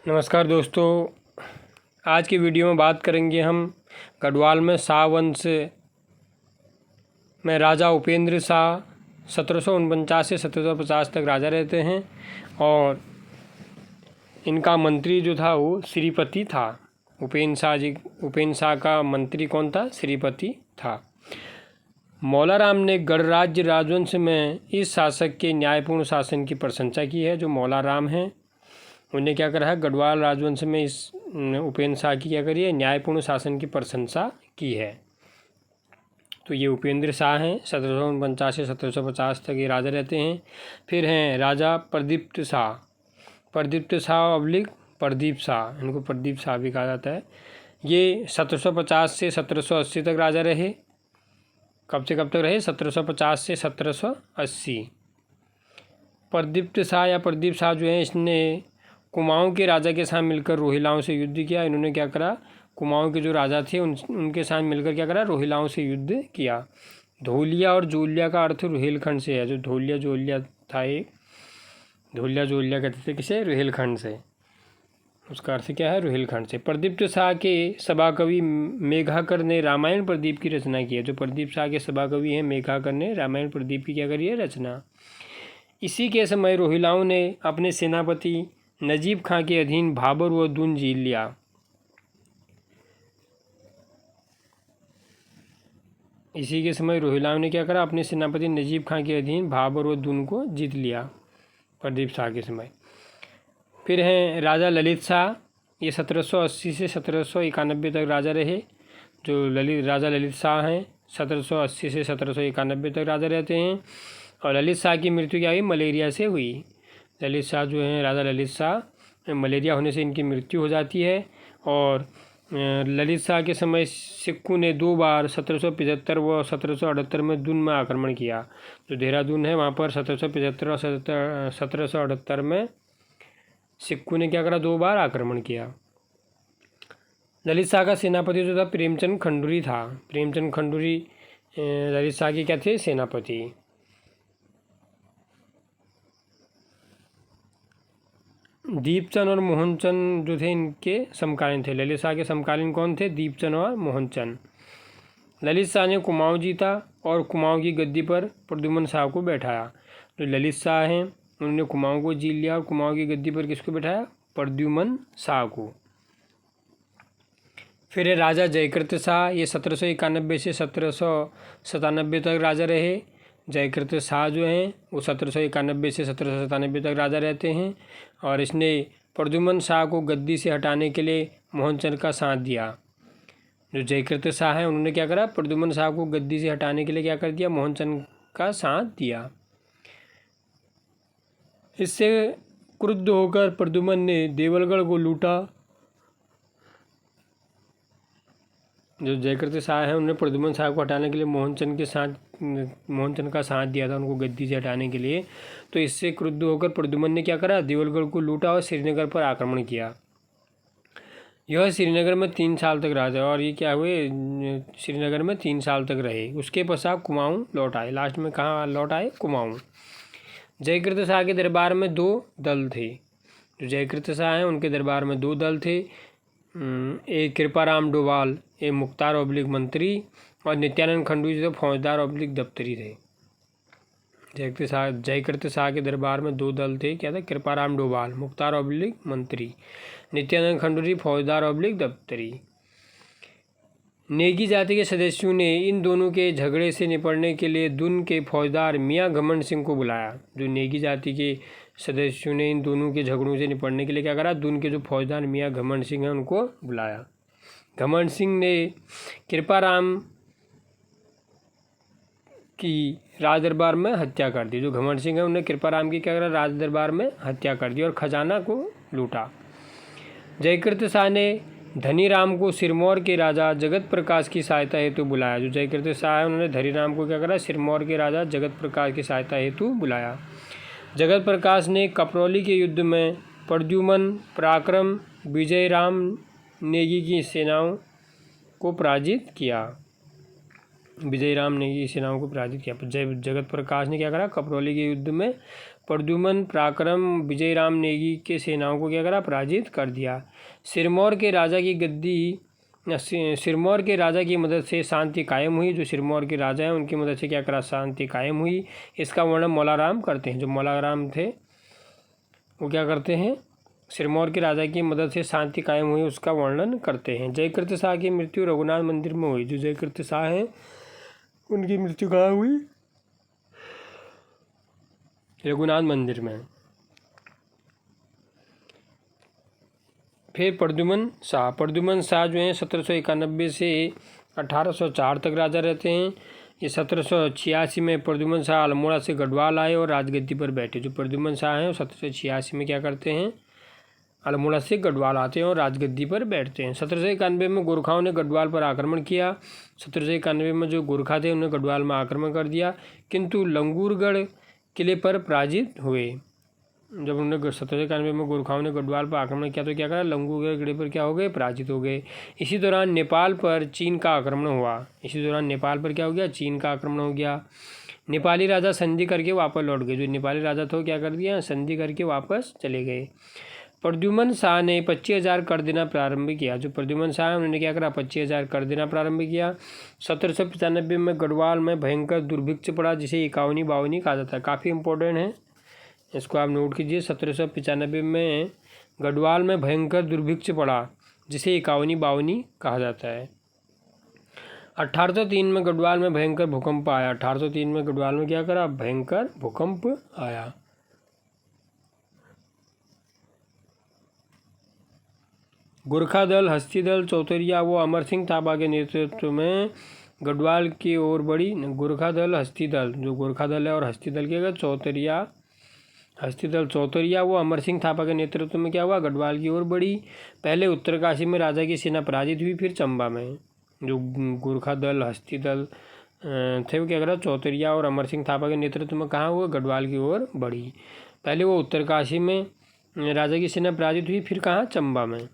नमस्कार दोस्तों, आज की वीडियो में बात करेंगे हम गढ़वाल में शाह वंश में राजा उपेंद्र शाह 1749 से 1750 तक राजा रहते हैं और इनका मंत्री जो था वो श्रीपति था। उपेंद्र शाह का मंत्री कौन था? श्रीपति था। मौलाराम ने गढ़राज्य राजवंश में इस शासक के न्यायपूर्ण शासन की प्रशंसा की है। जो मौलाराम हैं उन्हें क्या करा है? गढ़वाल राजवंश में इस उपेंद्र शाह की क्या करी है? न्यायपूर्ण शासन की प्रशंसा की है। तो ये उपेंद्र शाह हैं, 1749 से 1750 तक ये राजा रहते हैं। फिर हैं राजा प्रदीप्त शाह प्रदीप शाह, इनको प्रदीप शाह भी कहा जाता है। ये 1750 से 1780 तक राजा रहे। कब से कब तक रहे? 1750 से 1780। प्रदीप्त शाह या प्रदीप शाह जो है, इसने कुमाऊँ के राजा के साथ मिलकर रोहिलाओं से युद्ध किया। इन्होंने क्या करा? कुमाऊँ के जो राजा थे उनके साथ मिलकर क्या करा? रोहिलाओं से युद्ध किया। धोलिया और जोलिया का अर्थ रोहिलखंड से है। जो धोलिया जोलिया था, एक धोलिया जोलिया कहते थे किसे? रोहिलखंड से। उसका अर्थ क्या है? रोहिलखंड से। प्रदीप्त शाह के सभाकवि मेघाकर ने रामायण प्रदीप की रचना की है। जो प्रदीप शाह के सभाकवि हैं मेघाकर ने रामायण प्रदीप की क्या करी है? रचना। इसी के समय रोहिलाओं ने अपने सेनापति नजीब खां के अधीन भाबर व दून जीत लिया। इसी के समय रोहिलाओं ने क्या करा? अपने सेनापति नजीब खां के अधीन भाबर व दून को जीत लिया प्रदीप शाह के समय। फिर हैं राजा ललित शाह। ये 1780 से 1791 तक राजा रहे। जो राजा ललित शाह हैं 1780 से 1791 तक राजा रहते हैं। और ललित शाह की मृत्यु क्या हुई? मलेरिया से हुई। ललित शाह जो हैं, राजा ललित शाह, मलेरिया होने से इनकी मृत्यु हो जाती है। और ललित शाह के समय सिक्खों ने 2 बार 1775 व 1778 में दून में आक्रमण किया। जो देहरादून है वहाँ पर 1775 और 1778 में सिक्खों ने क्या करा? 2 बार आक्रमण किया। ललित शाह का सेनापति जो था प्रेमचंद खंडूरी था। प्रेमचंद खंडूरी ललित शाह के क्या थे? सेनापति। दीपचंद और मोहनचंद जो थे इनके समकालीन थे। ललित शाह के समकालीन कौन थे? दीपचंद और मोहनचंद। ललित शाह ने कुमाऊँ जीता और कुमाऊँ की गद्दी पर प्रद्युम्न शाह को बैठाया। जो ललित शाह हैं उन्होंने कुमाऊँ को जीत लिया और कुमाऊँ की गद्दी पर किसको बैठाया? प्रद्युम्न शाह को। फिर है राजा जयकृत शाह। ये 1791 से 1797 तक राजा रहे। जयकृत शाह जो हैं वो 1791 से 1797 तक राजा रहते हैं। और इसने प्रद्युम्न शाह को गद्दी से हटाने के लिए मोहनचंद का साथ दिया। जो जयकृत शाह हैं उन्होंने क्या करा? प्रद्युम्न शाह को गद्दी से हटाने के लिए क्या कर दिया? मोहनचंद का साथ दिया। इससे क्रुद्ध होकर प्रद्युम्न ने देवलगढ़ को लूटा। जो जयकृत शाह हैं उन्होंने प्रद्युम्न शाह को हटाने के लिए मोहनचंद का साथ दिया था उनको गद्दी से हटाने के लिए। तो इससे क्रुद्ध होकर प्रद्युम्न ने क्या करा? देवलगढ़ को लूटा और श्रीनगर पर आक्रमण किया। यह श्रीनगर में 3 साल तक राजा और ये क्या हुए? श्रीनगर में 3 साल तक रहे। उसके पश्चात कुमाऊँ लौट आए। लास्ट में कहाँ लौट आए? कुमाऊँ। जयकृत शाह के दरबार में 2 दल थे। जो जयकृत शाह हैं उनके दरबार में 2 दल थे। एक कृपाराम डोभाल, एक मुख्तार ऑब्लिक मंत्री, और नित्यानंद खंडू जो फौजदार ऑब्लिक दफ्तरी थे। जयकृत शाह के दरबार में 2 दल थे। क्या था? कृपाराम डोभाल, मुख्तार ऑब्लिक मंत्री, नित्यानंद खंडूरी, फौजदार ऑब्लिक दफ्तरी। नेगी जाति के सदस्यों ने इन दोनों के झगड़े से निपटने के लिए दून के फौजदार मियाँ घमंड सिंह को बुलाया। जो नेगी जाति के सदस्यों ने इन दोनों के झगड़ों से निपटने के लिए क्या करा? दून के जो फौजदार मियाँ घमंड सिंह हैं उनको बुलाया। घमंड सिंह ने कृपाराम की राज दरबार में हत्या कर दी। जो घमंड सिंह है उन्होंने कृपाराम की क्या करा? राज दरबार में हत्या कर दी और खजाना को लूटा। जयकृत शाह ने धनीराम को सिरमौर के राजा जगत प्रकाश की सहायता हेतु बुलाया। जो जयकृत शाह है उन्होंने धनीराम को क्या करा? सिरमौर के राजा जगत प्रकाश की सहायता हेतु बुलाया। जगत प्रकाश ने कपरौली के युद्ध में प्रद्युम्न, पराक्रम, विजयराम नेगी की सेनाओं को पराजित किया। जगत प्रकाश ने क्या करा? कपरौली के युद्ध में प्रद्युमन पराक्रम विजयराम नेगी के सेनाओं को क्या करा, पराजित कर दिया। सिरमौर के राजा की मदद से शांति कायम हुई। जो सिरमौर के राजा हैं उनकी मदद से क्या करा, शांति कायम हुई। इसका वर्णन मौलाराम करते हैं। जो मौलाराम थे वो क्या करते हैं, सिरमौर के राजा की मदद से शांति कायम हुई उसका वर्णन करते हैं। जयकृत शाह की मृत्यु रघुनाथ मंदिर में हुई। जो जयकृत शाह हैं उनकी मृत्यु कहाँ हुई, रघुनाथ मंदिर में। फिर प्रद्युमन शाह जो हैं 1791 से 1804 तक राजा रहते हैं। ये 1786 में प्रद्युमन शाह अल्मोड़ा से गढ़वाल आए और राजगद्दी पर बैठे। जो प्रद्युमन शाह हैं 1786 में क्या करते हैं, अल्मोड़ा से गढ़वाल आते हैं और राजगद्दी पर बैठते हैं। 1791 में गोरखाओं ने गढ़वाल पर आक्रमण किया। 1791 में जो गोरखा थे उन्होंने गढ़वाल में आक्रमण कर दिया, किंतु लंगूरगढ़ किले पर पराजित हुए। जब उन्होंने 1791 में गोरखाओं ने गढ़वाल पर आक्रमण किया तो क्या करा, लंगूरगढ़ किले पर क्या हो गए, पराजित हो गए। इसी दौरान नेपाल पर चीन का आक्रमण हुआ। इसी दौरान नेपाल पर क्या हो गया, चीन का आक्रमण हो गया। नेपाली राजा संधि करके वापस लौट गए। जो नेपाली राजा थे क्या कर दिया, संधि करके वापस चले गए। प्रद्युमन शाह ने 25,000 कर देना प्रारंभ किया। जो प्रद्युमन शाह उन्होंने क्या करा, 25,000 कर देना प्रारंभ किया। 1795 में गढ़वाल में भयंकर दुर्भिक्ष पड़ा, जिसे 51-52 कहा जाता है। काफ़ी इंपॉर्टेंट है, इसको आप नोट कीजिए। 1795 में गढ़वाल में भयंकर दुर्भिक्ष पड़ा, जिसे 51-52 कहा जाता है। 1803 में गढ़वाल में भयंकर भूकंप आया। 1803 में गढ़वाल में क्या करा, भयंकर भूकंप आया। गोरखा दल, हस्ती दल, चौतरिया व अमर सिंह थापा के नेतृत्व में गढ़वाल की ओर बढ़ी। गोरखा दल, हस्ती दल, जो गोरखा दल है और हस्ती दल के चौतरिया वो अमर सिंह थापा के नेतृत्व में क्या हुआ, गढ़वाल की ओर बढ़ी। पहले उत्तरकाशी में राजा की सेना पराजित हुई, फिर चंबा में जो गोरखा दल, हस्ती दल थे वो क्या करा, चौतरिया और अमर सिंह थापा के नेतृत्व में कहाँ हुआ, गढ़वाल की ओर बढ़ी। पहले वो उत्तरकाशी में राजा की सेना पराजित हुई, फिर कहाँ, चंबा में।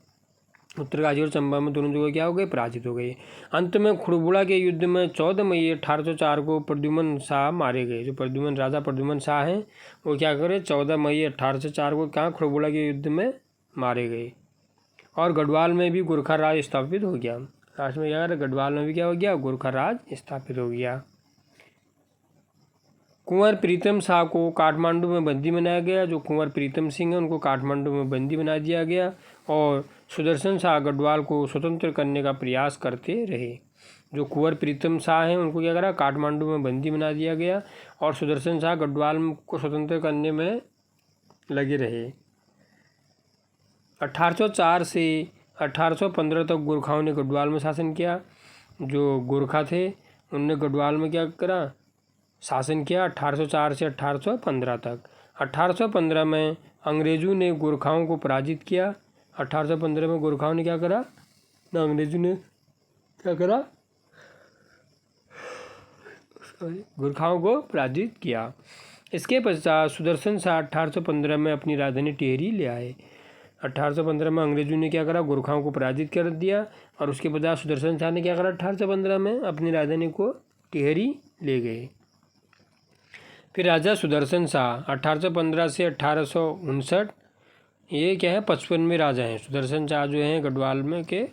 उत्तरकाशी और चंबा में दोनों जगह क्या हो गए, पराजित हो गए। अंत में खुड़बुड़ा के युद्ध में 14 मई 1804 को प्रद्युमन शाह मारे गए। जो राजा प्रद्युमन शाह हैं वो क्या करे, 14 मई 1804 को कहाँ, खुड़बुड़ा के युद्ध में मारे गए। और गढ़वाल में भी गोरखा राज स्थापित हो गया। लास्ट में क्या, गढ़वाल में भी क्या हो गया, गोरखा राज स्थापित हो गया। कुंवर प्रीतम शाह को काठमांडू में बंदी बनाया गया। जो कुंवर प्रीतम सिंह हैं उनको काठमांडू में बंदी बना दिया गया और सुदर्शन शाह गढ़वाल को स्वतंत्र करने का प्रयास करते रहे। जो कुंवर प्रीतम शाह हैं उनको क्या करा, काठमांडू में बंदी बना दिया गया और सुदर्शन शाह गढ़वाल को स्वतंत्र करने में लगे रहे। 1804 से 1815 तक गोरखाओं ने गढ़वाल में शासन किया। जो गोरखा थे उनने गढ़वाल में क्या करा, शासन किया 1804 से 1815 तक। 1815 में अंग्रेज़ों ने गोरखाओं को पराजित किया। 1815 में गोरखाओं ने क्या करा, ना अंग्रेज़ों ने क्या करा, गोरखाओं को पराजित किया। इसके पश्चात सुदर्शन शाह 1815 में अपनी राजधानी टिहरी ले आए। 1815 में अंग्रेज़ों ने क्या करा, गोरखाओं को पराजित कर दिया और उसके पश्चात सुदर्शन शाह ने क्या करा, 1815 में अपनी राजधानी को टिहरी ले गए। फिर राजा सुदर्शन शाह 1815 से 1859, ये क्या है, 55वें राजा हैं। सुदर्शन शाह जो हैं गढ़वाल में के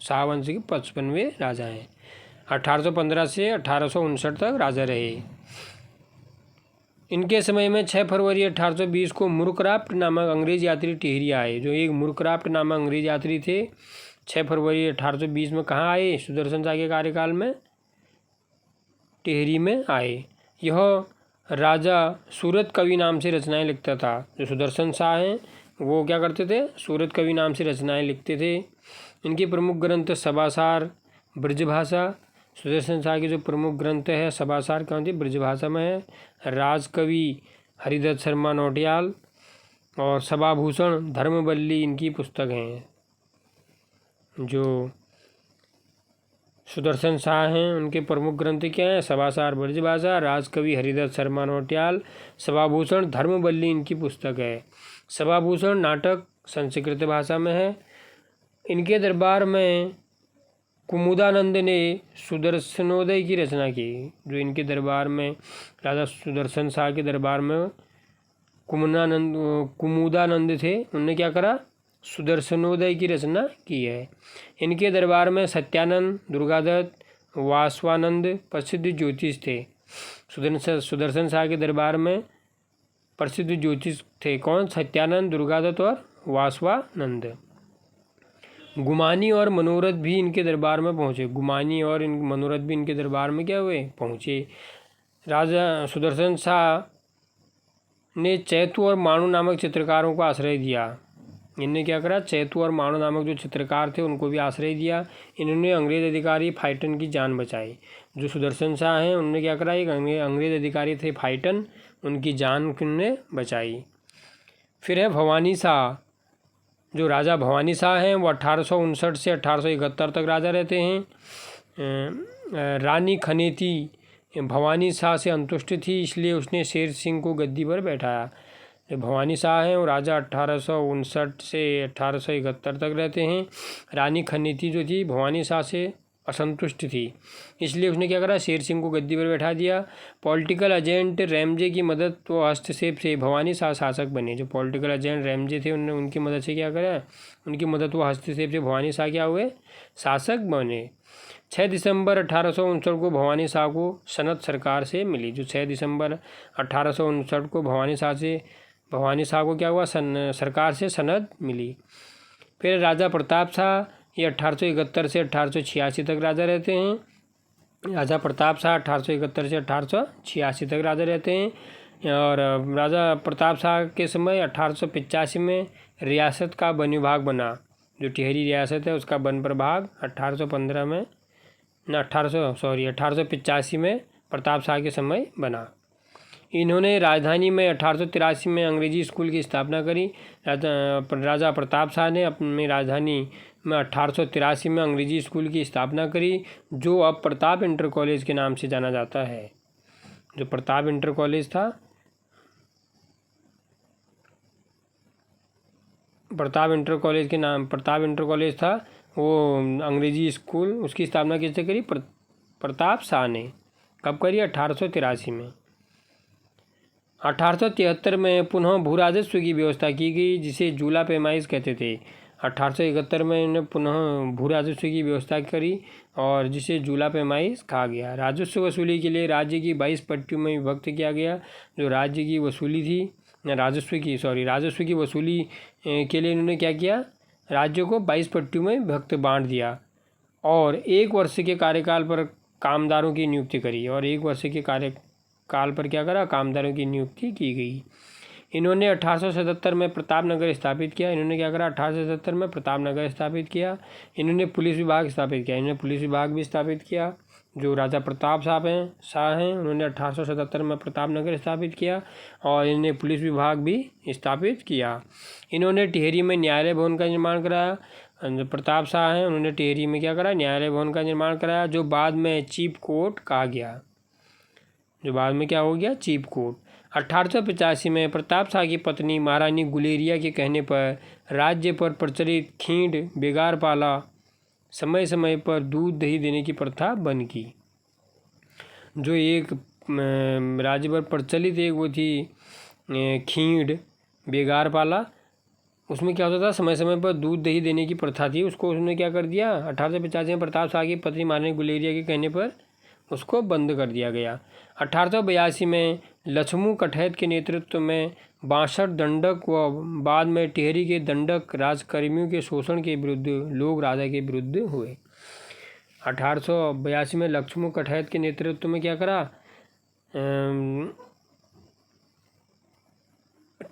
शाहवंश के 55वें राजा हैं। 1815 से 1859 तक राजा रहे। इनके समय में 6 फरवरी 1820 को मुरक्राफ्ट नामक अंग्रेज यात्री टिहरी आए। जो एक मुरक्राफ्ट नामक अंग्रेज यात्री थे 6 फरवरी 1820 में कहाँ आए, सुदर्शन शाह के कार्यकाल में टिहरी में आए। यह राजा सूरत कवि नाम से रचनाएं लिखता था। जो सुदर्शन शाह हैं वो क्या करते थे, सूरत कवि नाम से रचनाएं लिखते थे। इनके प्रमुख ग्रंथ सभासार, ब्रजभाषा। सुदर्शन शाह के जो प्रमुख ग्रंथ है सभासार कौन थे, ब्रजभाषा में है। राजकवि हरिदत्त शर्मा नौटियाल और सभाभूषण धर्मवल्ली इनकी पुस्तक हैं। जो सुदर्शन शाह हैं उनके प्रमुख ग्रंथ क्या हैं, सभासार, ब्रजभाषा, राजकवि हरिदत्त शर्मा नौटियाल, सभाभूषण, धर्मवल्ली इनकी पुस्तक है। सभाभूषण नाटक संस्कृत भाषा में है। इनके दरबार में कुमुदानंद ने सुदर्शनोदय की रचना की। जो इनके दरबार में राजा सुदर्शन शाह के दरबार में कुमुदानंद थे, उन्होंने क्या करा, सुदर्शनोदय की रचना की है। इनके दरबार में सत्यानंद, दुर्गादत्त, वासवानंद प्रसिद्ध ज्योतिष थे। सुदर्शन शाह के दरबार में प्रसिद्ध ज्योतिष थे कौन, सत्यानंद, दुर्गादत्त और वासवानंद। गुमानी और मनोरथ भी इनके दरबार में पहुँचे। गुमानी और मनोरथ भी इनके दरबार में क्या हुए, पहुँचे। राजा सुदर्शन शाह ने चैतु और माणु नामक चित्रकारों को आश्रय दिया। इनने क्या करा, चैतु और माणु नामक जो चित्रकार थे उनको भी आश्रय दिया। इन्होंने अंग्रेज़ अधिकारी फाइटन की जान बचाई। जो सुदर्शन शाह हैं उन्होंने क्या करा, एक अंग्रेज़ अधिकारी थे फाइटन, उनकी जान उन्होंने बचाई। फिर है भवानी शाह। जो राजा भवानी शाह हैं वो 1859 से 1871 तक राजा रहते हैं। रानी खनेती भवानी शाह से अंतुष्ट थी, इसलिए उसने शेर सिंह को गद्दी पर बैठाया। जो भवानी शाह हैं वो राजा 1859 से 1871 तक रहते हैं। रानी खनेती जो थी भवानी शाह से असंतुष्ट थी, इसलिए उसने क्या करा, शेर सिंह को गद्दी पर बैठा दिया। पॉलिटिकल एजेंट रैमजे की मदद व हस्तक्षेप से भवानी शाह शासक बने। जो पॉलिटिकल एजेंट रैमजे थे उन्होंने उनकी मदद से क्या करा, उनकी मदद व हस्तक्षेप से भवानी शाह क्या हुए, शासक बने। 6 दिसंबर 1859 को भवानी शाह को सनद सरकार से मिली। जो 6 दिसंबर 1859 को भवानी शाह को क्या हुआ, सरकार से सनद मिली। फिर राजा प्रताप शाह, ये 1871 से 1886 तक राजा रहते हैं। राजा प्रताप शाह 1871 से 1886 तक राजा रहते हैं। और राजा प्रताप शाह के समय 1885 में रियासत का वन विभाग बना। जो टिहरी रियासत है उसका वन प्रभाग 1885 में प्रताप शाह के समय बना। इन्होंने राजधानी में 1883 में अंग्रेजी स्कूल की स्थापना करी। राजा प्रताप शाह ने अपनी राजधानी में 1883 में अंग्रेजी स्कूल की स्थापना करी, जो अब प्रताप इंटर कॉलेज के नाम से जाना जाता है। जो प्रताप इंटर कॉलेज था, प्रताप इंटर कॉलेज था, वो अंग्रेजी स्कूल, उसकी स्थापना किसने करी, प्रताप शाह ने। कब करी, 1883 में। 1873 में पुनः भू राजस्व की व्यवस्था की गई, जिसे जूला पैमाइश कहते थे। 1871 में इन्होंने पुनः भू राजस्व की व्यवस्था करी और जिसे जूला पैमाइश कहा गया। राजस्व वसूली के लिए राज्य की 22 पट्टियों में विभक्त किया गया। जो राज्य की वसूली थी, राजस्व की वसूली के लिए इन्होंने क्या किया, राज्य को 22 पट्टियों में विभक्त बांट दिया और 1 वर्ष के कार्यकाल पर कामदारों की नियुक्ति करी। और 1 वर्ष के कार्यकाल पर क्या करा, कामदारों की नियुक्ति की गई। इन्होंने 1877 में प्रतापनगर स्थापित किया। इन्होंने क्या करा, 1877 में प्रतापनगर स्थापित किया। इन्होंने पुलिस विभाग स्थापित किया। इन्होंने पुलिस विभाग भी स्थापित किया। जो राजा प्रताप शाह हैं उन्होंने 1877 में प्रतापनगर स्थापित किया और इन्होंने पुलिस विभाग भी स्थापित किया। इन्होंने टिहरी में न्यायालय भवन का निर्माण कराया। जो प्रताप शाह हैं उन्होंने टिहरी में क्या करा, न्यायालय भवन का निर्माण कराया, जो बाद में चीफ कोर्ट कहा गया। जो बाद में क्या हो गया, चीफ कोर्ट। 1885 में प्रताप शाह की पत्नी महारानी गुलेरिया के कहने पर राज्य पर प्रचलित खींड बेगारपाला समय समय पर दूध दही देने की प्रथा बंद की। जो एक राज्य पर प्रचलित एक वो थी खींड बेगारपाला, उसमें क्या होता था, समय समय पर दूध दही देने की प्रथा थी, उसको उसने क्या कर दिया, 1885 में प्रताप शाह की पत्नी महारानी गुलेरिया के कहने पर उसको बंद कर दिया गया। 1882 में लक्ष्मू कठैत के नेतृत्व में 62 दंडक व बाद में टिहरी के दंडक राजकर्मियों के शोषण के विरुद्ध लोग राजा के विरुद्ध हुए। 1882 में लक्ष्मू कठैत के नेतृत्व में क्या करा,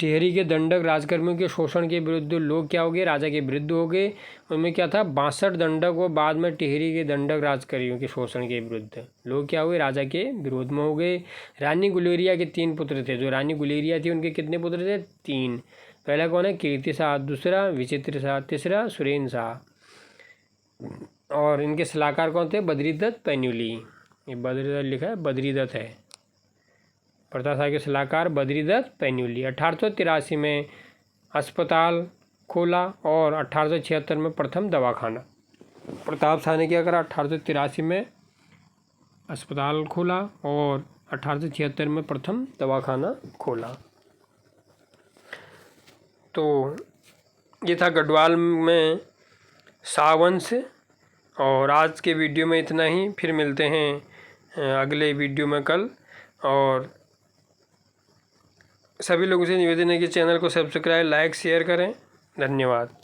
टिहरी के दंडक राजकर्मियों के शोषण के विरुद्ध लोग क्या हो गए, राजा के विरुद्ध हो गए। उनमें क्या था, 62 दंडक व बाद में टिहरी के दंडक राजकर्मियों के शोषण के विरुद्ध लोग क्या हुए, राजा के विरोध में हो गए। रानी गुलेरिया के 3 पुत्र थे। जो रानी गुलेरिया थी उनके कितने पुत्र थे, 3। पहला कौन है, कीर्ति शाह, दूसरा विचित्र शाह, तीसरा सुरेंद्र शाह। और इनके सलाहकार कौन थे, बद्रीदत्त पैन्यूली। ये बद्रीदत्त लिखा है, बद्रीदत्त है। प्रताप शाह के सलाहकार बद्रीदत्त पैन्यूली। 1883 में अस्पताल खोला और 1876 में प्रथम दवाखाना। प्रताप शाह ने क्या करा, 1883 में अस्पताल खोला और 1876 में प्रथम दवाखाना खोला। तो ये था गढ़वाल में शाहवंश। और आज के वीडियो में इतना ही, फिर मिलते हैं अगले वीडियो में कल। और सभी लोगों से निवेदन है कि चैनल को सब्सक्राइब, लाइक, शेयर करें। धन्यवाद।